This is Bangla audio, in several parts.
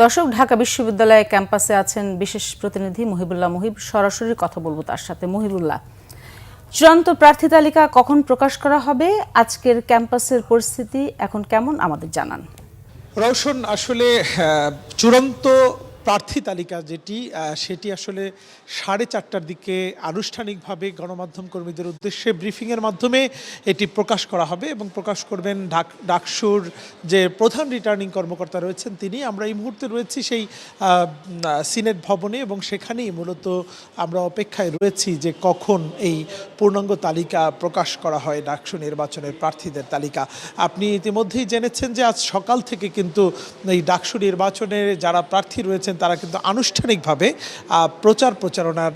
দর্শক, ঢাকা বিশ্ববিদ্যালয় ক্যাম্পাসে আছেন বিশেষ প্রতিনিধি মুহিবুল্লাহ মুহিব। সরাসরি কথা বলবো তার সাথে। মুহিবুল্লাহ, চূড়ান্ত প্রার্থী তালিকা কখন প্রকাশ করা হবে? আজকের ক্যাম্পাসের পরিস্থিতি এখন কেমন আমাদের জানান। রওশন, আসলে চূড়ান্ত প্রার্থী তালিকা সেটি আসলে 4:30টার দিকে আনুষ্ঠানিকভাবে গণমাধ্যম কর্মীদের উদ্দেশ্যে ব্রিফিংয়ের মাধ্যমে এটি প্রকাশ করা হবে এবং প্রকাশ করবেন ডাকসুর যে প্রধান রিটার্নিং কর্মকর্তা রয়েছেন তিনি। আমরা এই মুহূর্তে রয়েছি সেই সিনেট ভবনে এবং সেখানেই মূলত আমরা অপেক্ষায় রয়েছি যে কখন এই পূর্ণাঙ্গ তালিকা প্রকাশ করা হয়, ডাকসু নির্বাচনের প্রার্থীদের তালিকা। আপনি ইতিমধ্যেই জেনেছেন যে আজ সকাল থেকে কিন্তু এই ডাকসু নির্বাচনের যারা প্রার্থী রয়েছেন তারা কিন্তু আনুষ্ঠানিকভাবে প্রচারণার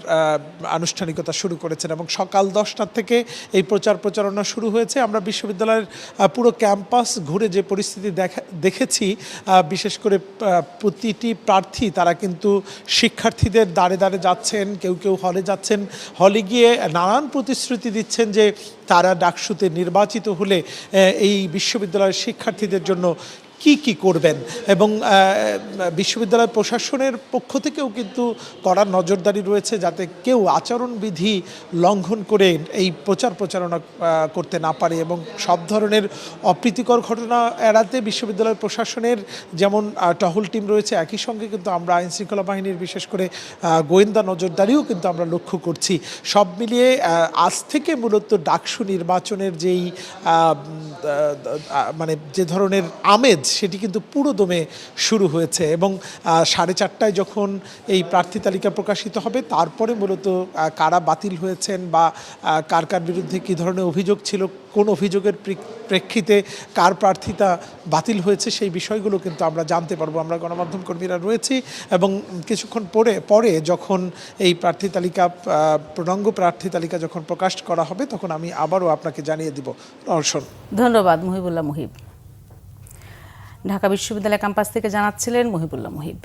আনুষ্ঠানিকতা শুরু করেছেন এবং সকাল 10টার থেকে এই প্রচারণা শুরু হয়েছে। আমরা বিশ্ববিদ্যালয়ের পুরো ক্যাম্পাস ঘুরে যে পরিস্থিতি দেখেছি, বিশেষ করে প্রতিটি প্রার্থী তারা কিন্তু শিক্ষার্থীদের দাঁড়ে দাঁড়ে যাচ্ছেন, কেউ কেউ হলে যাচ্ছেন, হলে গিয়ে নানান প্রতিশ্রুতি দিচ্ছেন যে তারা ডাকসুতে নির্বাচিত হলে এই বিশ্ববিদ্যালয়ের শিক্ষার্থীদের জন্য কি করবেন। এবং বিশ্ববিদ্যালয় প্রশাসনের পক্ষ থেকেও কিন্তু কড়া নজরদারি রয়েছে যাতে কেউ আচরণবিধি লঙ্ঘন করে এই প্রচারণা করতে না পারে এবং সব ধরনের অপ্রীতিকর ঘটনা এড়াতে বিশ্ববিদ্যালয় প্রশাসনের যেমন টহল টিম রয়েছে, একই সঙ্গে কিন্তু আমরা আইনশৃঙ্খলা বাহিনীর বিশেষ করে গোয়েন্দা নজরদারিও কিন্তু আমরা লক্ষ্য করছি। সব মিলিয়ে আজ থেকে মূলত ডাকসু নির্বাচনের যেই মানে যে ধরনের আমেজ সেটি কিন্তু পুরো দমে শুরু হয়েছে এবং 4:30টায় যখন এই প্রার্থী তালিকা প্রকাশিত হবে তারপরে মূলত কারা বাতিল হয়েছেন বা কার বিরুদ্ধে কী ধরনের অভিযোগ ছিল, কোন অভিযোগের প্রেক্ষিতে কার প্রার্থিতা বাতিল হয়েছে সেই বিষয়গুলো কিন্তু আমরা জানতে পারবো। আমরা গণমাধ্যম কর্মীরা রয়েছি এবং কিছুক্ষণ পরে যখন এই প্রার্থী তালিকা পূর্ণাঙ্গ প্রার্থী তালিকা যখন প্রকাশ করা হবে তখন আমি আবারও আপনাকে জানিয়ে দিব। রওশন, ধন্যবাদ মুহিবুল্লাহ মুহিব। ঢাকা বিশ্ববিদ্যালয় ক্যাম্পাস থেকে জানাচ্ছিলেন মুহিবুল্লাহ মুহিব।